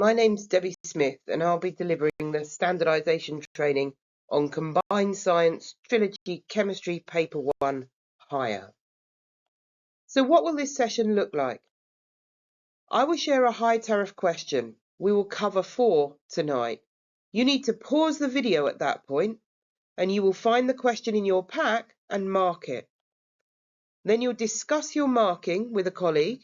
my name's Debbie Smith and I'll be delivering the standardisation training on Combined Science Trilogy Chemistry Paper 1 Higher. So what will this session look like? I will share a high tariff question. We will cover 4 tonight. You need to pause the video at that point and you will find the question in your pack and mark it. Then you'll discuss your marking with a colleague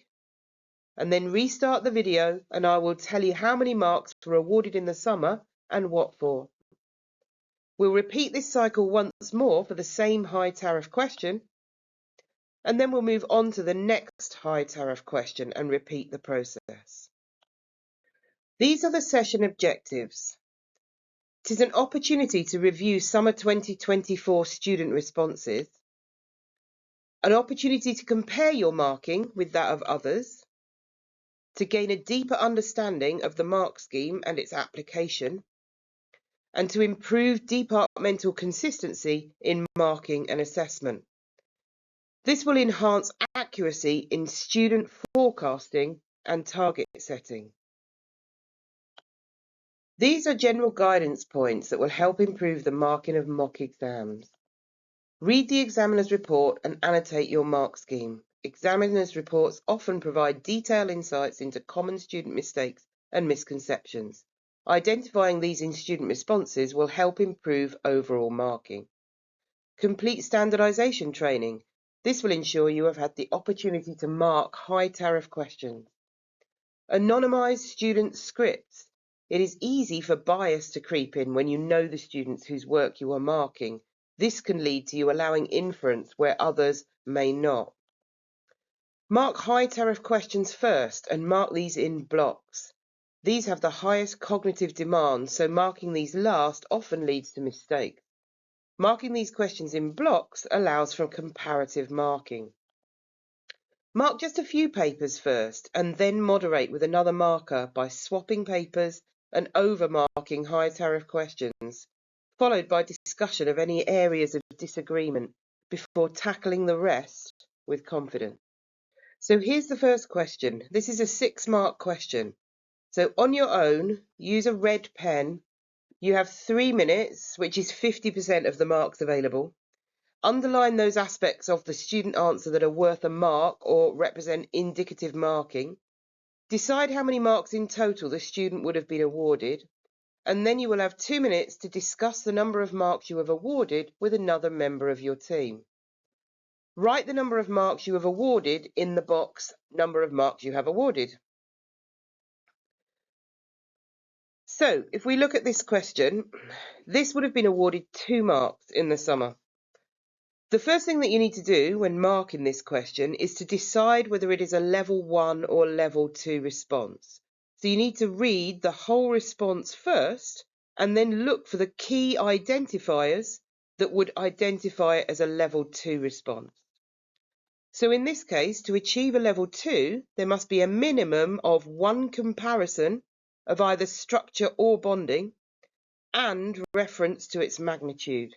and then restart the video and I will tell you how many marks were awarded in the summer and what for. We'll repeat this cycle once more for the same high tariff question and then we'll move on to the next high tariff question and repeat the process. These are the session objectives. It is an opportunity to review summer 2024 student responses, an opportunity to compare your marking with that of others, to gain a deeper understanding of the mark scheme and its application, and to improve departmental consistency in marking and assessment. This will enhance accuracy in student forecasting and target setting. These are general guidance points that will help improve the marking of mock exams. Read the examiner's report and annotate your mark scheme. Examiners' reports often provide detailed insights into common student mistakes and misconceptions. Identifying these in student responses will help improve overall marking. Complete standardisation training. This will ensure you have had the opportunity to mark high tariff questions. Anonymise student scripts. It is easy for bias to creep in when you know the students whose work you are marking. This can lead to you allowing inference where others may not. Mark high tariff questions first and mark these in blocks. These have the highest cognitive demand, so marking these last often leads to mistakes. Marking these questions in blocks allows for comparative marking. Mark just a few papers first and then moderate with another marker by swapping papers and overmarking high tariff questions, followed by discussion of any areas of disagreement before tackling the rest with confidence. So here's the first question. This is a 6-mark question. So on your own, use a red pen. You have 3 minutes, which is 50% of the marks available. Underline those aspects of the student answer that are worth a mark or represent indicative marking. Decide how many marks in total the student would have been awarded, and then you will have 2 minutes to discuss the number of marks you have awarded with another member of your team. Write the number of marks you have awarded in the box number of marks you have awarded. So if we look at this question, this would have been awarded 2 marks in the summer. The first thing that you need to do when marking this question is to decide whether it is a level 1 or level 2 response. So you need to read the whole response first and then look for the key identifiers that would identify it as a level 2 response. So in this case, to achieve a level 2, there must be a minimum of 1 comparison of either structure or bonding and reference to its magnitude.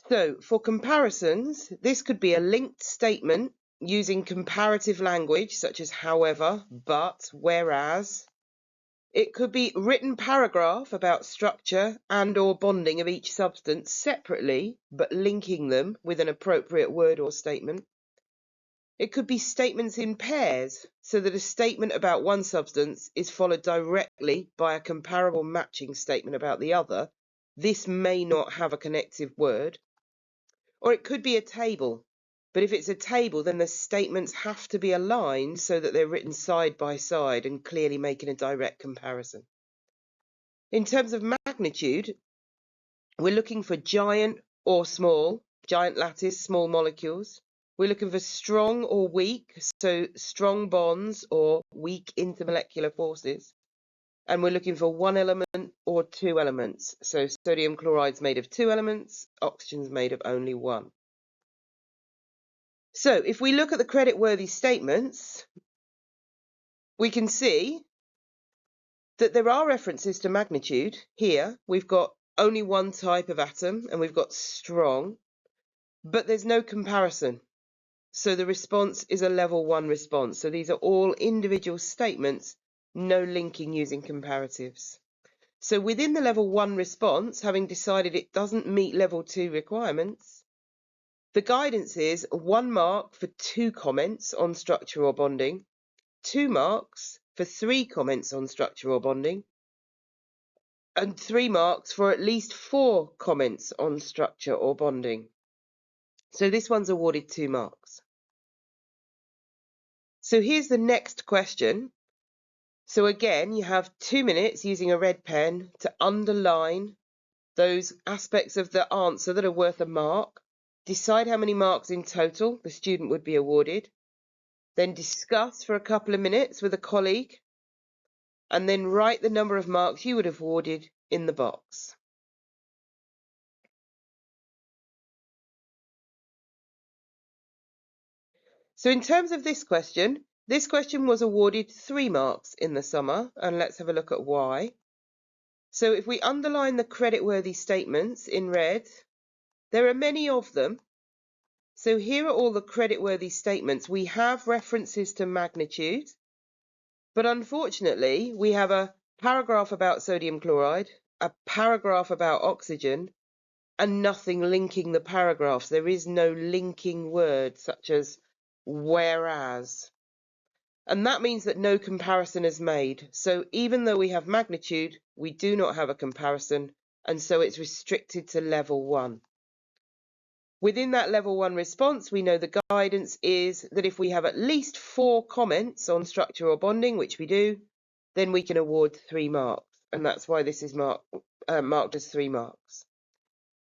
So for comparisons, this could be a linked statement using comparative language such as however, but, whereas. It could be written paragraph about structure and or bonding of each substance separately, but linking them with an appropriate word or statement. It could be statements in pairs, so that a statement about one substance is followed directly by a comparable matching statement about the other. This may not have a connective word. Or it could be a table, but if it's a table, then the statements have to be aligned so that they're written side by side and clearly making a direct comparison. In terms of magnitude, we're looking for giant or small, giant lattice, small molecules. We're looking for strong or weak, so strong bonds or weak intermolecular forces. And we're looking for 1 element or 2 elements. So sodium chloride's made of 2 elements, oxygen's made of only 1. So if we look at the credit-worthy statements, we can see that there are references to magnitude. Here we've got only 1 type of atom and we've got strong, but there's no comparison. So the response is a level 1 response. So these are all individual statements no linking using comparatives. So within the level 1 response, having decided it doesn't meet level 2 requirements, the guidance is 1 mark for 2 comments on structure or bonding, 2 marks for 3 comments on structure or bonding, and 3 marks for at least 4 comments on structure or bonding. So this one's awarded 2 marks. So here's the next question. So again, you have 2 minutes using a red pen to underline those aspects of the answer that are worth a mark. Decide how many marks in total the student would be awarded. Then discuss for a couple of minutes with a colleague. And then write the number of marks you would have awarded in the box. So in terms of this question was awarded 3 marks in the summer, and let's have a look at why. So if we underline the creditworthy statements in red, there are many of them. So here are all the creditworthy statements. We have references to magnitude, but unfortunately we have a paragraph about sodium chloride, a paragraph about oxygen, and nothing linking the paragraphs. There is no linking word such as whereas. And that means that no comparison is made. So even though we have magnitude, we do not have a comparison, and so it's restricted to level 1. Within that level 1 response, we know the guidance is that if we have at least 4 comments on structure or bonding, which we do, then we can award 3 marks. And that's why this is marked as 3 marks.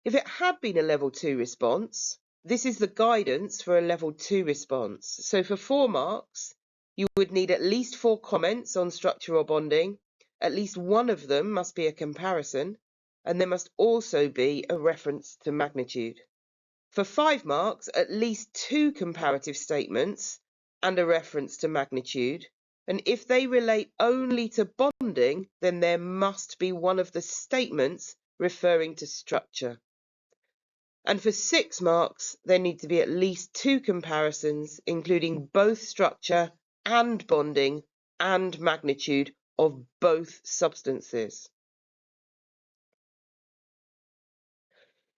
If it had been a level 2 response, this is the guidance for a level 2 response. So for 4 marks, you would need at least 4 comments on structure or bonding. At least one of them must be a comparison, and there must also be a reference to magnitude. For 5 marks, at least 2 comparative statements and a reference to magnitude. And if they relate only to bonding, then there must be one of the statements referring to structure. And for 6 marks, there need to be at least 2 comparisons, including both structure and bonding and magnitude of both substances.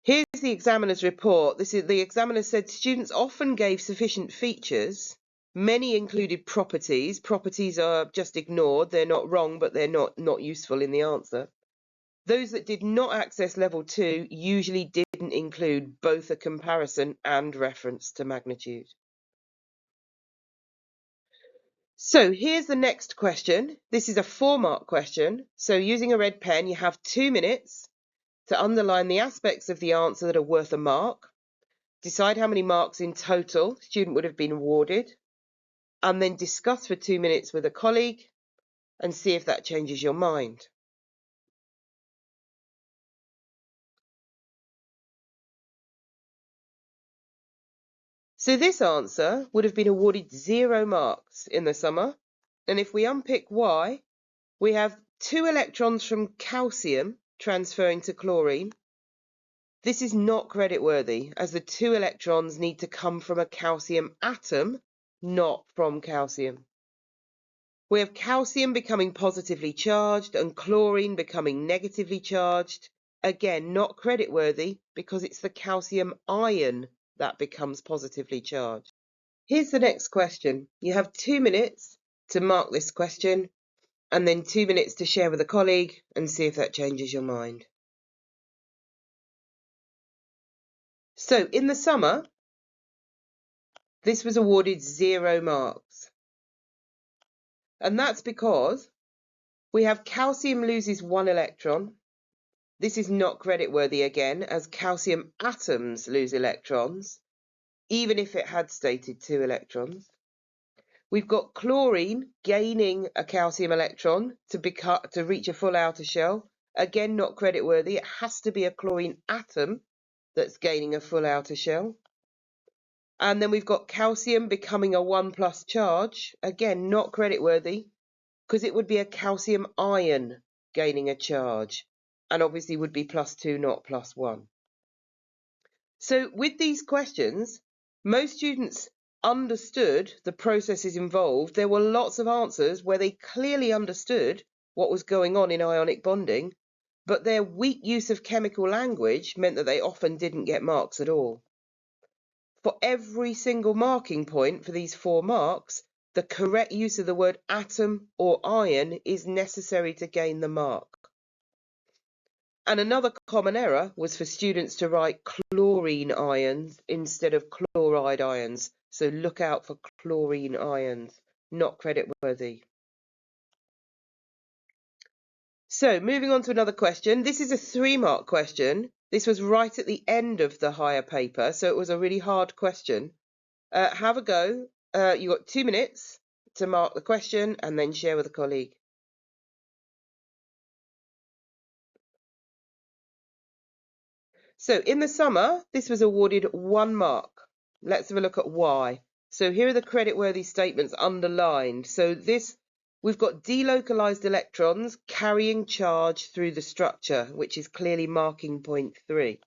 Here's the examiner's report. The examiner said students often gave sufficient features. Many included properties. Properties are just ignored. They're not wrong, but they're not useful in the answer. Those that did not access level 2 usually didn't include both a comparison and reference to magnitude. So here's the next question. This is a 4-mark question. So using a red pen, you have 2 minutes to underline the aspects of the answer that are worth a mark. Decide how many marks in total the student would have been awarded, and then discuss for 2 minutes with a colleague and see if that changes your mind. So this answer would have been awarded 0 marks in the summer, and if we unpick why, we have 2 electrons from calcium transferring to chlorine. This is not creditworthy, as the 2 electrons need to come from a calcium atom, not from calcium. We have calcium becoming positively charged and chlorine becoming negatively charged. Again, not creditworthy because it's the calcium ion that becomes positively charged. Here's the next question. You have 2 minutes to mark this question and then 2 minutes to share with a colleague and see if that changes your mind. So in the summer, this was awarded 0 marks. And that's because we have calcium loses 1 electron. This is not creditworthy again, as calcium atoms lose electrons, even if it had stated 2 electrons. We've got chlorine gaining a calcium electron to reach a full outer shell. Again, not creditworthy. It has to be a chlorine atom that's gaining a full outer shell. And then we've got calcium becoming a 1+ charge. Again, not creditworthy, because it would be a calcium ion gaining a charge, and obviously would be +2, not +1. So with these questions, most students understood the processes involved. There were lots of answers where they clearly understood what was going on in ionic bonding, but their weak use of chemical language meant that they often didn't get marks at all. For every single marking point for these 4 marks, the correct use of the word atom or ion is necessary to gain the mark. And another common error was for students to write chlorine ions instead of chloride ions. So look out for chlorine ions, not creditworthy. So moving on to another question. This is a 3-mark question. This was right at the end of the higher paper, so it was a really hard question. Have a go. You've got 2 minutes to mark the question and then share with a colleague. So in the summer, this was awarded 1 mark. Let's have a look at why. So here are the creditworthy statements underlined. So we've got delocalized electrons carrying charge through the structure, which is clearly marking point 3.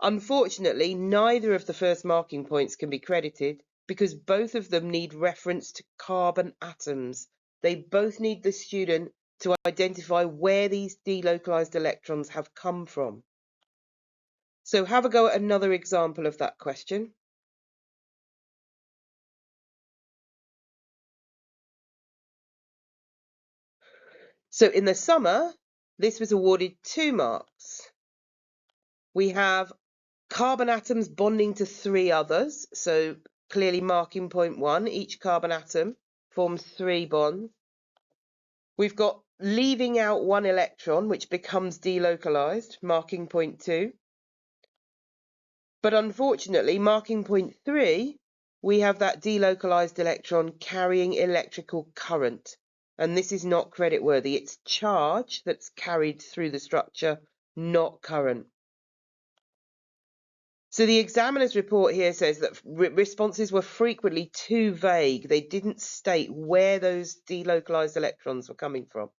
Unfortunately, neither of the first marking points can be credited because both of them need reference to carbon atoms. They both need the student to identify where these delocalized electrons have come from. So have a go at another example of that question. So in the summer, this was awarded 2 marks. We have carbon atoms bonding to 3 others, so clearly marking point 1. Each carbon atom forms 3 bonds. We've got leaving out 1 electron, which becomes delocalized, marking point 2. But unfortunately, marking point 3, we have that delocalized electron carrying electrical current. And this is not creditworthy. It's charge that's carried through the structure, not current. So the examiner's report here says that responses were frequently too vague. They didn't state where those delocalized electrons were coming from.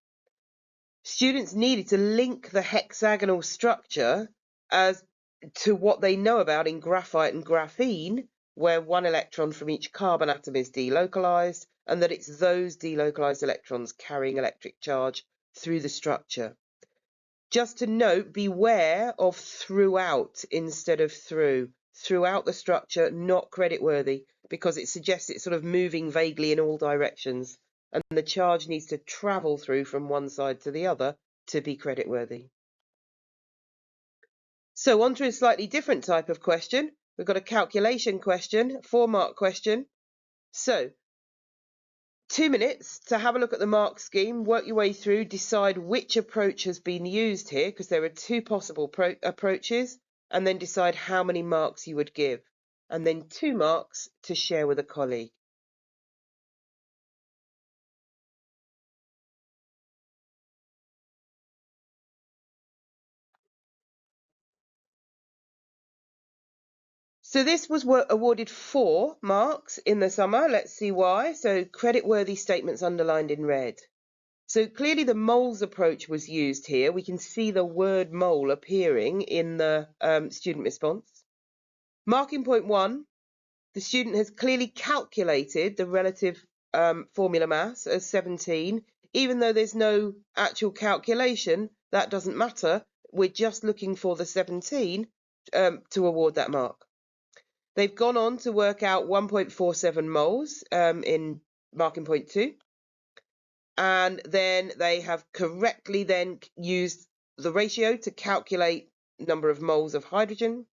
Students needed to link the hexagonal structure as to what they know about in graphite and graphene, where 1 electron from each carbon atom is delocalized, and that it's those delocalized electrons carrying electric charge through the structure. Just to note, beware of throughout instead of through. Throughout the structure, not creditworthy, because it suggests it's sort of moving vaguely in all directions, and the charge needs to travel through from one side to the other to be creditworthy. So on to a slightly different type of question. We've got a calculation question, 4-mark question. So 2 minutes to have a look at the mark scheme, work your way through, decide which approach has been used here, because there are 2 possible approaches, and then decide how many marks you would give, and then 2 marks to share with a colleague. So this was awarded 4 marks in the summer. Let's see why. So creditworthy statements underlined in red. So clearly the moles approach was used here. We can see the word mole appearing in the student response. Marking point 1, the student has clearly calculated the relative formula mass as 17. Even though there's no actual calculation, that doesn't matter. We're just looking for the 17 to award that mark. They've gone on to work out 1.47 moles in marking point 2. And then they have correctly then used the ratio to calculate number of moles of hydrogen,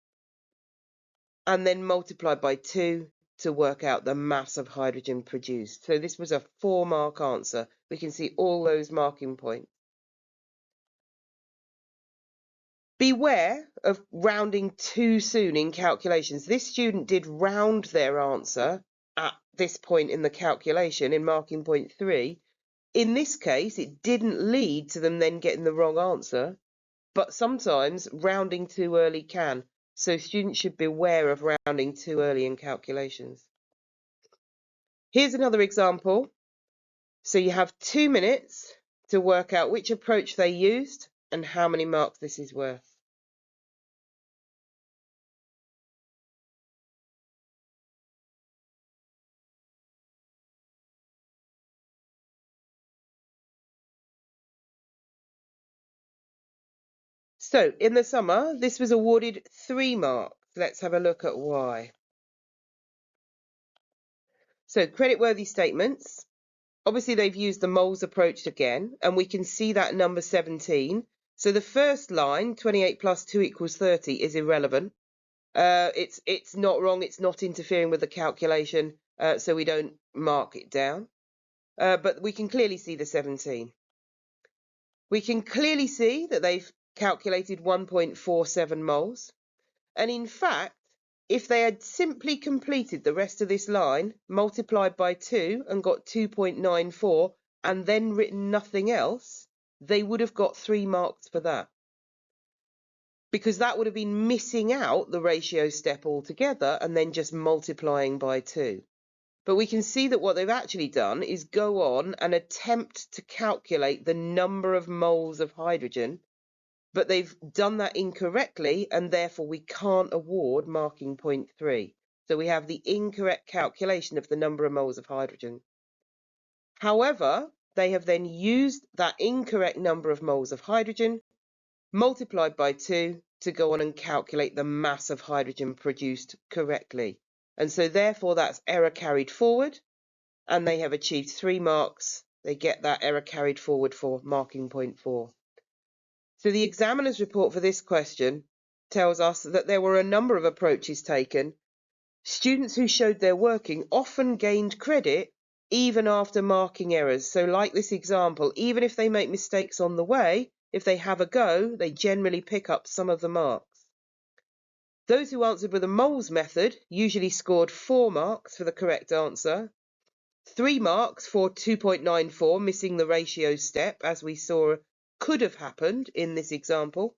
and then multiplied by 2 to work out the mass of hydrogen produced. So this was a 4-mark answer. We can see all those marking points. Beware of rounding too soon in calculations. This student did round their answer at this point in the calculation in marking point 3. In this case, it didn't lead to them then getting the wrong answer, but sometimes rounding too early can. So students should beware of rounding too early in calculations. Here's another example. So you have 2 minutes to work out which approach they used and how many marks this is worth. So in the summer, this was awarded 3 marks. Let's have a look at why. So creditworthy statements. Obviously, they've used the moles approach again, and we can see that number 17. So the first line, 28 plus 2 equals 30, is irrelevant. It's not wrong. It's not interfering with the calculation, so we don't mark it down. But we can clearly see the 17. We can clearly see that they've calculated 1.47 moles. And in fact, if they had simply completed the rest of this line, multiplied by 2 and got 2.94, and then written nothing else, they would have got 3 marks for that. Because that would have been missing out the ratio step altogether and then just multiplying by 2. But we can see that what they've actually done is go on and attempt to calculate the number of moles of hydrogen, but they've done that incorrectly, and therefore we can't award marking point 3. So we have the incorrect calculation of the number of moles of hydrogen. However, they have then used that incorrect number of moles of hydrogen multiplied by 2 to go on and calculate the mass of hydrogen produced correctly. And so therefore that's error carried forward, and they have achieved 3 marks. They get that error carried forward for marking point 4. So the examiner's report for this question tells us that there were a number of approaches taken. Students who showed their working often gained credit even after marking errors. So like this example, even if they make mistakes on the way, if they have a go, they generally pick up some of the marks. Those who answered with a moles method usually scored 4 marks for the correct answer, 3 marks for 2.94, missing the ratio step, as we saw could have happened in this example,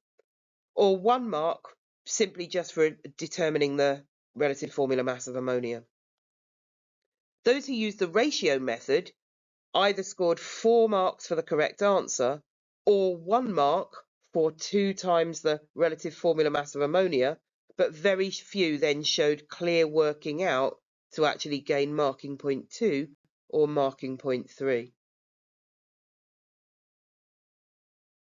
or 1 mark simply just for determining the relative formula mass of ammonia. Those who used the ratio method either scored 4 marks for the correct answer or 1 mark for 2 times the relative formula mass of ammonia, but very few then showed clear working out to actually gain marking point 2 or marking point 3.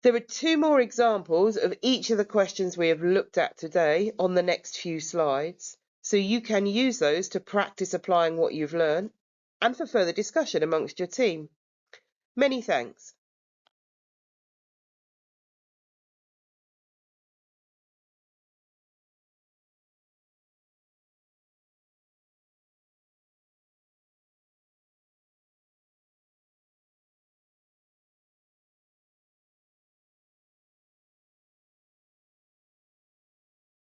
There are 2 more examples of each of the questions we have looked at today on the next few slides, so you can use those to practice applying what you've learned and for further discussion amongst your team. Many thanks.